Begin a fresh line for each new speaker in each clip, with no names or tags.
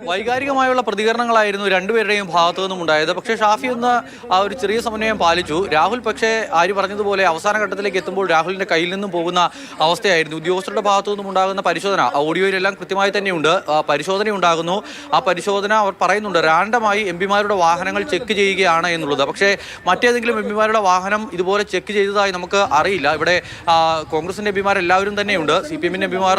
വൈകാരികമായുള്ള പ്രതികരണങ്ങളായിരുന്നു രണ്ടുപേരുടെയും ഭാഗത്തു നിന്നും ഉണ്ടായത്. പക്ഷേ ഷാഫി ഒന്ന് ഒരു ചെറിയ സമന്വയം പാലിച്ചു. രാഹുൽ പക്ഷേ ആര് പറഞ്ഞതുപോലെ അവസാന ഘട്ടത്തിലേക്ക് എത്തുമ്പോൾ രാഹുലിന്റെ കയ്യിൽ നിന്നും പോകുന്ന അവസ്ഥയായിരുന്നു. ഉദ്യോഗസ്ഥരുടെ ഭാഗത്തു നിന്നും ഉണ്ടാകുന്ന പരിശോധന ഓഡിയോയിലെല്ലാം കൃത്യമായി തന്നെയുണ്ട്. പരിശോധന ഉണ്ടാകുന്നു. ആ പരിശോധന അവർ പറയുന്നുണ്ട് റാൻഡമായി എംപിമാരുടെ വാഹനങ്ങൾ ചെക്ക് ചെയ്യുകയാണ് എന്നുള്ളത്. പക്ഷേ മറ്റേതെങ്കിലും എംപിമാരുടെ വാഹനം ഇതുപോലെ ചെക്ക് ചെയ്തതായി നമുക്ക് അറിയില്ല. ഇവിടെ കോൺഗ്രസിന്റെ എംപിമാരെല്ലാവരും തന്നെയുണ്ട്. CPM-ന്റെ എംപിമാർ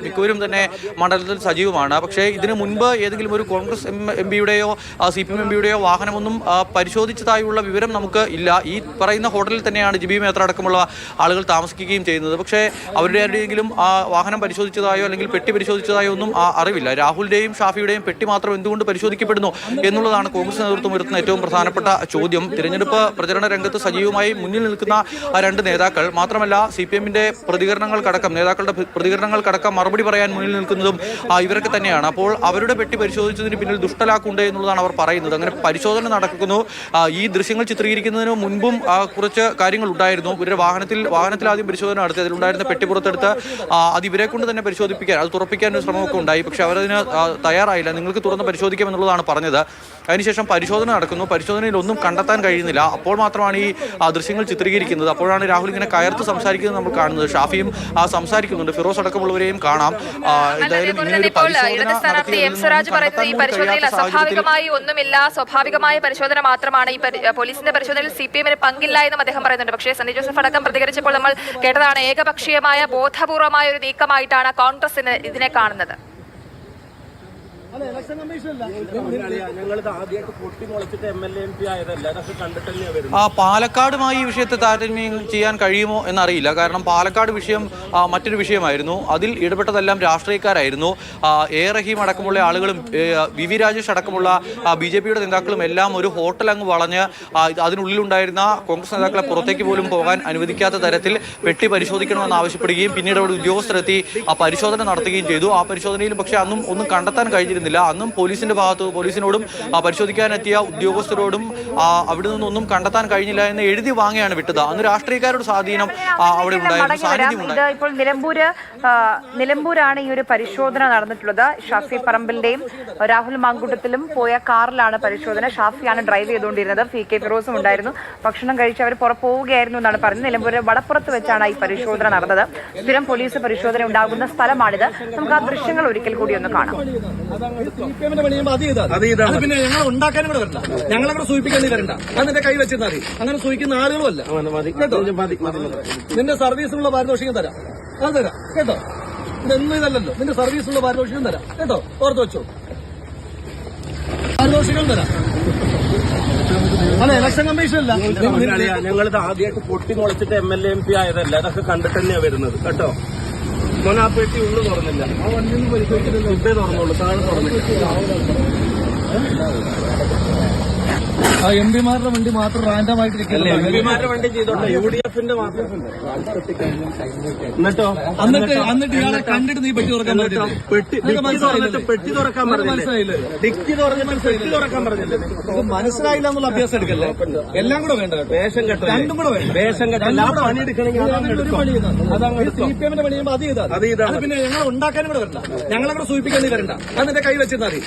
മിക്കവരും തന്നെ മണ്ഡലത്തിൽ സജീവമാണ്. പക്ഷേ ഇതിനു മുൻപ് ഏതെങ്കിലും ഒരു കോൺഗ്രസ് എംപിയുടെയോ CPM എംപിയുടെയോ വാഹനമൊന്നും പരിശോധിച്ചതായുള്ള വിവരം നമുക്ക് ഇല്ല. ഈ പറയുന്ന ഹോട്ടലിൽ തന്നെയാണ് ജിബി മേത്ര അടക്കമുള്ള ആളുകൾ താമസിക്കുകയും ചെയ്യുന്നത്. പക്ഷേ അവരുടെ ആരുടെയെങ്കിലും വാഹനം പരിശോധിച്ചതായോ അല്ലെങ്കിൽ പെട്ടി പരിശോധിച്ചതായോ ഒന്നും അറിവില്ല. രാഹുലിന്റെയും ഷാഫിയുടെയും പെട്ടി മാത്രം എന്തുകൊണ്ട് പരിശോധിക്കപ്പെടുന്നു എന്നുള്ളതാണ് കോൺഗ്രസ് നേതൃത്വം ഉയർത്തുന്ന ഏറ്റവും പ്രധാനപ്പെട്ട ചോദ്യം. തിരഞ്ഞെടുപ്പ് പ്രചരണ രംഗത്ത് സജീവമായി മുന്നിൽ നിൽക്കുന്ന രണ്ട് നേതാക്കൾ മാത്രമല്ല CPM-ന്റെ പ്രതികരണങ്ങൾക്കടക്കം നേതാക്കളുടെ പ്രതികരണങ്ങൾക്കടക്കം മറുപടി പറയാൻ മുന്നിൽ നിൽക്കുന്നതും ഇവരൊക്കെ തന്നെയാണ്. അപ്പോൾ അവരുടെ പെട്ടി പരിശോധിച്ചതിന് പിന്നിൽ ദുഷ്ടലാക്കുണ്ട് എന്നുള്ളതാണ് അവർ പറയുന്നത്. അങ്ങനെ പരിശോധന നടക്കുന്നു. ഈ ദൃശ്യങ്ങൾ ചിത്രീകരിക്കുന്നതിന് മുൻപും കുറച്ച് കാര്യങ്ങൾ ഉണ്ടായിരുന്നു. ഇവരുടെ വാഹനത്തിൽ ആദ്യം പരിശോധന നടത്തി അതിലുണ്ടായിരുന്ന പെട്ടി പുറത്തെടുത്ത് അത് ഇവരെ കൊണ്ട് തന്നെ പരിശോധിപ്പിക്കാൻ അത് തുറപ്പിക്കാൻ ഒരു ശ്രമമൊക്കെ ഉണ്ടായി. പക്ഷെ അവരതിന് തയ്യാറായില്ല. നിങ്ങൾക്ക് തുറന്ന് പരിശോധിക്കാം എന്നുള്ളതാണ് പറഞ്ഞത്. അതിനുശേഷം പരിശോധന നടക്കുന്നു. പരിശോധനയിൽ ഒന്നും കണ്ടെത്താൻ കഴിയുന്നില്ല. അപ്പോൾ മാത്രമാണ് ഈ ദൃശ്യങ്ങൾ ചിത്രീകരിക്കുന്നത്. അപ്പോഴാണ് രാഹുൽ ഇങ്ങനെ കയർത്ത് സംസാരിക്കുന്നത് നമ്മൾ കാണുന്നത്. ഷാഫിയും സംസാരിക്കുന്നുണ്ട്. ഫിറോസ് അടക്കമുള്ളവരെയും കാണാം.
എന്തായാലും ഈ പരിശോധനയിൽ അസ്വാഭാവികമായി ഒന്നുമില്ല, സ്വാഭാവികമായ പരിശോധന മാത്രമാണ്. ഈ പോലീസിന്റെ പരിശോധനയിൽ CPM-ന് പങ്കില്ല എന്നും അദ്ദേഹം പറയുന്നുണ്ട്. പക്ഷേ സണ്ണി ജോസഫ് അടക്കം പ്രതികരിച്ചപ്പോൾ നമ്മൾ കേട്ടതാണ് ഏകപക്ഷീയമായ ബോധപൂർവമായ ഒരു നീക്കമായിട്ടാണ് കോൺഗ്രസ് ഇതിനെ കാണുന്നത്.
പാലക്കാടുമായി ഈ വിഷയത്തെ താരതമ്യം ചെയ്യാൻ കഴിയുമോ എന്നറിയില്ല. കാരണം പാലക്കാട് വിഷയം മറ്റൊരു വിഷയമായിരുന്നു. അതിൽ ഇടപെട്ടതെല്ലാം രാഷ്ട്രീയക്കാരായിരുന്നു. റഹീം അടക്കമുള്ള ആളുകളും VV രാജേഷ് അടക്കമുള്ള BJP-യുടെ നേതാക്കളും എല്ലാം ഒരു ഹോട്ടൽ അങ്ങ് വളഞ്ഞ് അതിനുള്ളിലുണ്ടായിരുന്ന കോൺഗ്രസ് നേതാക്കളെ പുറത്തേക്ക് പോലും പോകാൻ അനുവദിക്കാത്ത തരത്തിൽ പെട്ടി പരിശോധിക്കണമെന്ന് ആവശ്യപ്പെടുകയും പിന്നീട് അവിടെ ഉദ്യോഗസ്ഥരെത്തി പരിശോധന നടത്തുകയും ചെയ്തു. ആ പരിശോധനയിലും പക്ഷേ അന്നും ഒന്നും കണ്ടെത്താൻ കഴിഞ്ഞിരുന്നില്ല. അന്നും പോലീസിനോടും പരിശോധിക്കാനെത്തിയ ഉദ്യോഗസ്ഥരോടും അവിടെ നിന്നൊന്നും കണ്ടെത്താൻ കഴിഞ്ഞില്ല എന്ന് എഴുതി വാങ്ങിയാണ് വിട്ടത്. അന്ന് രാഷ്ട്രീയക്കാരുടെ സ്വാധീനം അവിടെ ഉണ്ടായിരുന്നു.
ഇപ്പോൾ നിലമ്പൂരാണ് ഈ ഒരു പരിശോധന നടന്നിട്ടുള്ളത്. ഷാഫി പറമ്പിലിന്റെയും രാഹുൽ മാങ്കൂട്ടത്തിലും പോയ കാറിലാണ് പരിശോധന. ഷാഫിയാണ് ഡ്രൈവ് ചെയ്തുകൊണ്ടിരുന്നത്. PK ഫിറോസും ഉണ്ടായിരുന്നു. ഭക്ഷണം കഴിച്ച് അവർ പോവുകയായിരുന്നു എന്നാണ് പറഞ്ഞത്. നിലമ്പൂർ വടപ്പുറത്ത് വെച്ചാണ് ഈ പരിശോധന നടന്നത്. സ്ഥിരം പോലീസ് പരിശോധന ഉണ്ടാകുന്ന സ്ഥലമാണിത്. നമുക്ക് ആ ദൃശ്യങ്ങൾ ഒരിക്കൽ കൂടി ഒന്ന് കാണാം.
പിന്നെ ഞങ്ങൾ ഉണ്ടാക്കാനും കൂടെ വരണ്ട, ഞങ്ങളവിടെ സൂചിപ്പിക്കാൻ വരണ്ട. അതിന്റെ കൈ വെച്ചിരുന്നാൽ മതി. അങ്ങനെ സൂചിക്കുന്ന ആളുകളുമല്ല കേട്ടോ. നിന്റെ സർവീസിനുള്ള പാരിതോഷികം തരാം, അത് തരാം കേട്ടോ. ഇതൊന്നും ഇതല്ലല്ലോ. നിന്റെ സർവീസിനുള്ള പാരിതോഷികം തരാം കേട്ടോ. ഓർത്ത് വെച്ചോ, പാരിതോഷികം തരാം. അല്ല, ഇലക്ഷൻ കമ്മീഷനല്ല. ഞങ്ങളിത് ആദ്യമായിട്ട് പൊട്ടി മുളച്ചിട്ട് MLA MP ആയതല്ല. അതൊക്കെ കണ്ടിട്ട് തന്നെയാ വരുന്നത് കേട്ടോ. മോനെ ആ പെട്ടി ഉള്ളു തുറന്നില്ല. ആ വണ്ടിയൊന്നും പരിശോധിച്ചില്ല. ഉള്ളേ തുറന്നുള്ളൂ, താഴെ തുറന്നില്ല. ആ MPമാരുടെ വണ്ടി മാത്രം റാൻഡമായിട്ട് MPമാരുടെ വണ്ടി ചെയ്തോട്ടെ. UDF-ന്റെ മാത്രം എന്നിട്ട് ഇയാളെ കണ്ടിട്ട് നീ പെട്ടി തുറക്കാൻ പറ്റില്ല. പെട്ടി തുറക്കാൻ മനസ്സിലായില്ലേ? ഡിക്കി തുറന്നിട്ട് പെട്ടി തുറക്കാൻ പറഞ്ഞില്ലേ? മനസ്സിലായില്ല എന്നുള്ള അഭ്യാസം എടുക്കല്ലേ. എല്ലാം കൂടെ വേണ്ട. വേഷം കെട്ടോ, രണ്ടും കൂടെ വേണ്ട. വേഷം കെട്ടോ പണി എടുക്കണമെങ്കിൽ അതങ്ങനെ CPM-ന്റെ പണി ചെയ്യുമ്പോൾ അത് ചെയ്താൽ പിന്നെ ഞങ്ങൾ ഉണ്ടാക്കാനും കൂടെ വരണ്ട. ഞങ്ങളവിടെ സൂചിപ്പിക്കാൻ വരണ്ട. അതിന്റെ കൈ വെച്ചിരുന്നാൽ മതി.